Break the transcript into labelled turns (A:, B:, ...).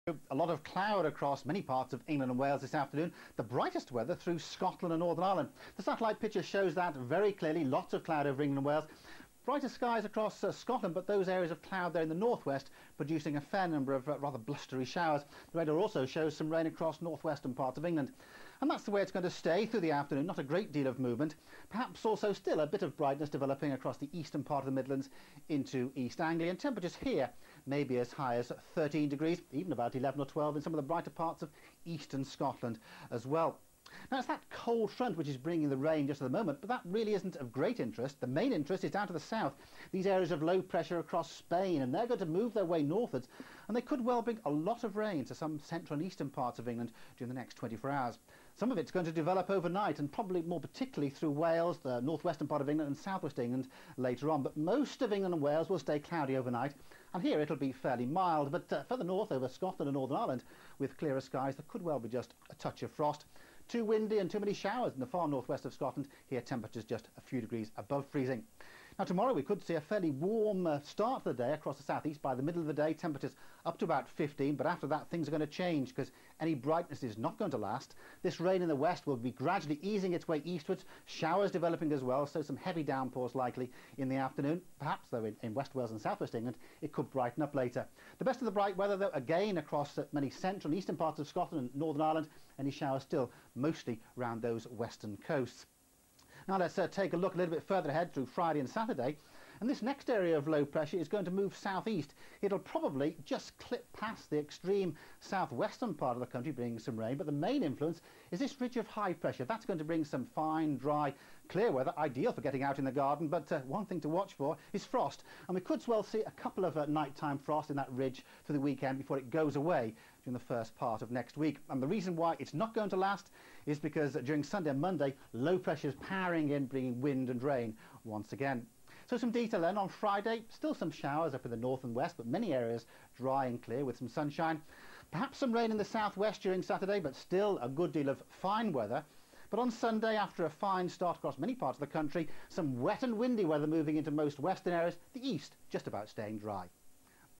A: A lot of cloud across many parts of England and Wales this afternoon. The brightest weather through Scotland and Northern Ireland. The satellite picture shows that very clearly. Lots of cloud over England and Wales. Brighter skies across Scotland, but those areas of cloud there in the northwest producing a fair number of rather blustery showers. The radar also shows some rain across northwestern parts of England. And that's the way it's going to stay through the afternoon. Not a great deal of movement. Perhaps also still a bit of brightness developing across the eastern part of the Midlands into East Anglia. And temperatures here may be as high as 13 degrees, even about 11 or 12 in some of the brighter parts of eastern Scotland as well. Now, it's that cold front which is bringing the rain just at the moment, but that really isn't of great interest. The main interest is down to the south, these areas of low pressure across Spain, and they're going to move their way northwards, and they could well bring a lot of rain to some central and eastern parts of England during the next 24 hours. Some of it's going to develop overnight, and probably more particularly through Wales, the northwestern part of England and southwest England later on, but most of England and Wales will stay cloudy overnight, and here it'll be fairly mild, but further north over Scotland and Northern Ireland, with clearer skies, there could well be just a touch of frost. Too windy and too many showers in the far northwest of Scotland. Here temperatures just a few degrees above freezing. Now tomorrow we could see a fairly warm start to the day across the southeast. By the middle of the day temperatures up to about 15, but after that things are going to change because any brightness is not going to last. This rain in the west will be gradually easing its way eastwards, showers developing as well, so some heavy downpours likely in the afternoon. Perhaps though in West Wales and southwest England it could brighten up later. The best of the bright weather though again across many central and eastern parts of Scotland and Northern Ireland. Any showers still mostly around those western coasts. Now let's take a look a little bit further ahead through Friday and Saturday. And this next area of low pressure is going to move southeast. It'll probably just clip past the extreme southwestern part of the country, bringing some rain. But the main influence is this ridge of high pressure. That's going to bring some fine, dry, clear weather, ideal for getting out in the garden. But one thing to watch for is frost. And we could well see a couple of nighttime frost in that ridge through the weekend before it goes away during the first part of next week. And the reason why it's not going to last is because during Sunday and Monday, low pressure is powering in, bringing wind and rain once again. So some detail then on Friday, still some showers up in the north and west, but many areas dry and clear with some sunshine. Perhaps some rain in the southwest during Saturday, but still a good deal of fine weather. But on Sunday, after a fine start across many parts of the country, some wet and windy weather moving into most western areas, the east just about staying dry.